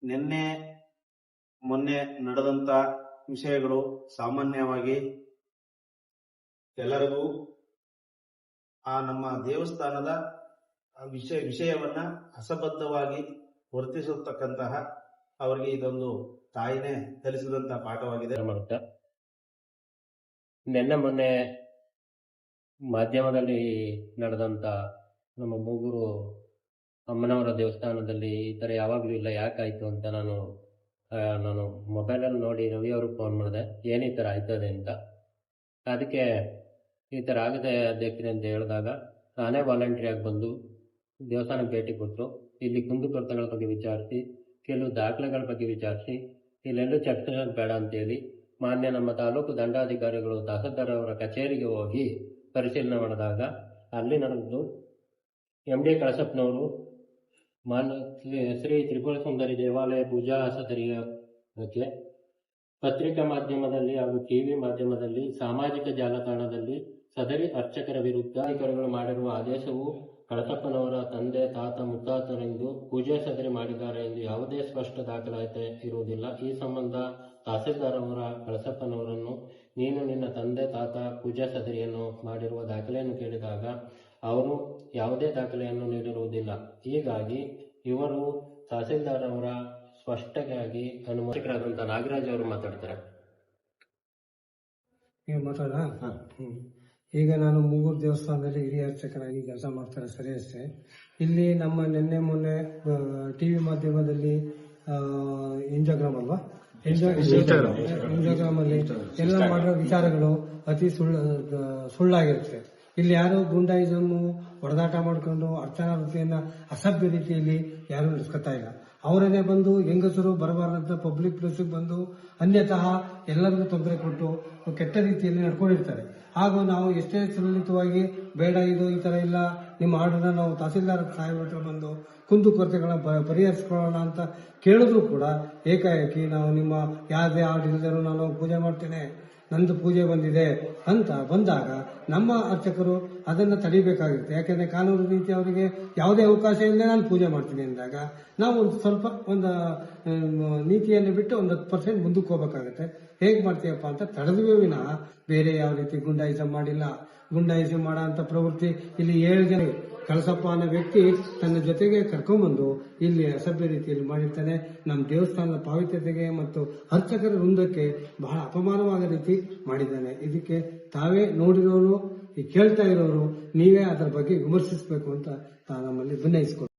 ನಿನ್ನೆ ಮೊನ್ನೆ ನಡೆದಂತ ವಿಷಯಗಳು ಸಾಮಾನ್ಯವಾಗಿ ಎಲ್ಲರಿಗೂ ಆ ನಮ್ಮ ದೇವಸ್ಥಾನದ ವಿಷಯವನ್ನ ಅಸಬದ್ಧವಾಗಿ ವರ್ತಿಸತಕ್ಕಂತಹ ಅವರಿಗೆ ಇದೊಂದು ತಾಯಿನೇ ಕಲಿಸಿದಂತಹ ಪಾಠವಾಗಿದೆ. ನಿನ್ನೆ ಮೊನ್ನೆ ಮಾಧ್ಯಮದಲ್ಲಿ ನಡೆದಂತ ನಮ್ಮ ಮೂಗೂರು ಅಮ್ಮನವರ ದೇವಸ್ಥಾನದಲ್ಲಿ ಈ ಥರ ಯಾವಾಗಲೂ ಇಲ್ಲ, ಯಾಕಾಯ್ತು ಅಂತ ನಾನು ಮೊಬೈಲಲ್ಲಿ ನೋಡಿ ರವಿ ಅವ್ರಿಗೆ ಫೋನ್ ಮಾಡಿದೆ, ಏನು ಈ ಥರ ಆಯ್ತದೆ ಅಂತ. ಅದಕ್ಕೆ ಈ ಥರ ಆಗಿದೆ ಅಧ್ಯಕ್ಷರೇ ಅಂತ ಹೇಳಿದಾಗ ನಾನೇ ವಾಲಂಟ್ರಿಯಾಗಿ ಬಂದು ದೇವಸ್ಥಾನಕ್ಕೆ ಭೇಟಿ ಕೊಟ್ಟರು. ಇಲ್ಲಿ ಕುಂದುಕೊರತೆಗಳ ಬಗ್ಗೆ ವಿಚಾರಿಸಿ, ಕೆಲವು ದಾಖಲೆಗಳ ಬಗ್ಗೆ ವಿಚಾರಿಸಿ, ಇಲ್ಲೆಲ್ಲೂ ಚರ್ಚೆ ಬೇಡ ಅಂತೇಳಿ ಮಾನ್ಯ ನಮ್ಮ ತಾಲೂಕು ದಂಡಾಧಿಕಾರಿಗಳು ತಹಸೀಲ್ದಾರ್ ಅವರ ಕಚೇರಿಗೆ ಹೋಗಿ ಪರಿಶೀಲನೆ ಮಾಡಿದಾಗ ಅಲ್ಲಿ ನಡೆದು MD ಕಳಸಪ್ಪನವರು ಶ್ರೀ ತ್ರಿಪುರ ಸುಂದರಿ ದೇವಾಲಯ ಪೂಜಾ ಸದರಿಗೆ ಪತ್ರಿಕಾ ಮಾಧ್ಯಮದಲ್ಲಿ ಹಾಗೂ TV ಮಾಧ್ಯಮದಲ್ಲಿ ಸಾಮಾಜಿಕ ಜಾಲತಾಣದಲ್ಲಿ ಸದರಿ ಅರ್ಚಕರ ವಿರುದ್ಧ ಅಧಿಕಾರಿಗಳು ಮಾಡಿರುವ ಆದೇಶವು ಕಳಸಪ್ಪನವರ ತಂದೆ ತಾತ ಮುತ್ತಾತರೆಂದು ಪೂಜೆ ಸದರಿ ಮಾಡಿದ್ದಾರೆ ಎಂದು ಯಾವುದೇ ಸ್ಪಷ್ಟ ದಾಖಲಾತಿ ಇರುವುದಿಲ್ಲ. ಈ ಸಂಬಂಧ ತಹಸೀಲ್ದಾರ್ ಅವರ ಕಳಸಪ್ಪನವರನ್ನು ನೀನು ನಿನ್ನ ತಂದೆ ತಾತ ಪೂಜಾ ಸದರಿಯನ್ನು ಮಾಡಿರುವ ದಾಖಲೆಯನ್ನು ಕೇಳಿದಾಗ ಅವರು ಯಾವುದೇ ದಾಖಲೆಯನ್ನು ನೀಡಿರುವುದಿಲ್ಲ. ಹೀಗಾಗಿ ಇವರು ತಹಸೀಲ್ದಾರ್ ಅವರ ಸ್ಪಷ್ಟವಾಗಿ ಅನುಮತಿಕರಾದಂಥ ನಾಗರಾಜ್ ಅವರು ಮಾತಾಡ್ತಾರೆ. ಈಗ ನಾನು ಮೂಗೂರು ದೇವಸ್ಥಾನದಲ್ಲಿ ಹಿರಿಯ ಅರ್ಚಕರಾಗಿ ಕೆಲಸ ಮಾಡ್ತಾರೆ, ಸರಿ ಅಷ್ಟೇ. ಇಲ್ಲಿ ನಮ್ಮ ನಿನ್ನೆ ಮೊನ್ನೆ TV ಮಾಧ್ಯಮದಲ್ಲಿ ಇನ್ಸ್ಟಾಗ್ರಾಮ್ ಅಲ್ವಾ, ಇನ್ಸ್ಟಾಗ್ರಾಮ್ ಅಲ್ಲಿ ಎಲ್ಲ ಮಾಡೋ ವಿಚಾರಗಳು ಅತಿ ಸುಳ್ಳಾಗಿರುತ್ತೆ. ಇಲ್ಲಿ ಯಾರು ಗುಂಡಾಯಿಸಮು ಹೊಡೆದಾಟ ಮಾಡ್ಕೊಂಡು ಅರ್ಚನಾ ವೃತ್ತಿಯನ್ನ ಅಸಭ್ಯ ರೀತಿಯಲ್ಲಿ ಯಾರು ನಡೆಸ್ಕೊತಾ ಇಲ್ಲ. ಅವರನ್ನೇ ಬಂದು ಹೆಂಗಸರು ಬರಬಾರದಂತ ಪಬ್ಲಿಕ್ ಪ್ಲೇಸಿಗೆ ಬಂದು ಅನ್ಯತಃ ಎಲ್ಲರಿಗೂ ತೊಂದರೆ ಕೊಟ್ಟು ಕೆಟ್ಟ ರೀತಿಯಲ್ಲಿ ನಡ್ಕೊಂಡಿರ್ತಾರೆ. ಹಾಗೂ ನಾವು ಎಷ್ಟೇ ಸುಲಲಿತವಾಗಿ ಬೇಡ ಇದು ಈ ತರ ಇಲ್ಲ, ನಿಮ್ಮ ಆರ್ಡರ್ನ ನಾವು ತಹಸೀಲ್ದಾರ್ ಸಾಹೇಬ್ರ ಹತ್ರ ಬಂದು ಕುಂದುಕೊರತೆಗಳನ್ನ ಪರಿಹರಿಸ್ಕೊಳ್ಳೋಣ ಅಂತ ಕೇಳಿದ್ರು ಕೂಡ ಏಕಾಏಕಿ ನಾವು ನಿಮ್ಮ ಯಾವುದೇ ಆರ್ಡರ್ ಇಲ್ಲದರೂ ನಾನು ಪೂಜೆ ಮಾಡ್ತೇನೆ, ನಂದು ಪೂಜೆ ಬಂದಿದೆ ಅಂತ ಬಂದಾಗ ನಮ್ಮ ಅರ್ಚಕರು ಅದನ್ನು ತಡಿಬೇಕಾಗುತ್ತೆ. ಯಾಕೆಂದ್ರೆ ಕಾನೂನು ರೀತಿ ಅವರಿಗೆ ಯಾವುದೇ ಅವಕಾಶ ಇಲ್ಲದೆ ನಾನು ಪೂಜೆ ಮಾಡ್ತೀನಿ ಅಂದಾಗ ನಾವು ಒಂದು ನೀತಿಯನ್ನು ಬಿಟ್ಟು 10% ಮುಂದಕ್ಕೆ ಹೋಗ್ಬೇಕಾಗುತ್ತೆ. ಹೇಗೆ ಮಾಡ್ತೀಯಪ್ಪ ಅಂತ ತಡೆದ್ವಿ ವಿನಃ ಬೇರೆ ಯಾವ ರೀತಿ ಗುಂಡಾಯಿಸಂ ಮಾಡಿಲ್ಲ. ಗುಂಡಾಯಿಸಂ ಮಾಡೋ ಅಂತ ಪ್ರವೃತ್ತಿ ಇಲ್ಲಿ 7 ಜನ ಕಳಸಪ್ಪ ಅನ್ನೋ ವ್ಯಕ್ತಿ ತನ್ನ ಜೊತೆಗೆ ಕರ್ಕೊಂಡ್ಬಂದು ಇಲ್ಲಿ ಅಸಭ್ಯ ರೀತಿಯಲ್ಲಿ ಮಾಡಿರ್ತಾನೆ. ನಮ್ಮ ದೇವಸ್ಥಾನದ ಪಾವಿತ್ರ್ಯತೆಗೆ ಮತ್ತು ಅರ್ಚಕರ ವೃಂದಕ್ಕೆ ಬಹಳ ಅಪಮಾನವಾದ ರೀತಿ ಮಾಡಿದ್ದಾನೆ. ಇದಕ್ಕೆ ತಾವೇ ನೋಡಿರೋರು, ಕೇಳ್ತಾ ಇರೋರು ನೀವೇ ಅದರ ಬಗ್ಗೆ ವಿಮರ್ಶಿಸಬೇಕು ಅಂತ ನಮ್ಮಲ್ಲಿ ವಿನಯಿಸಿಕೊಂಡು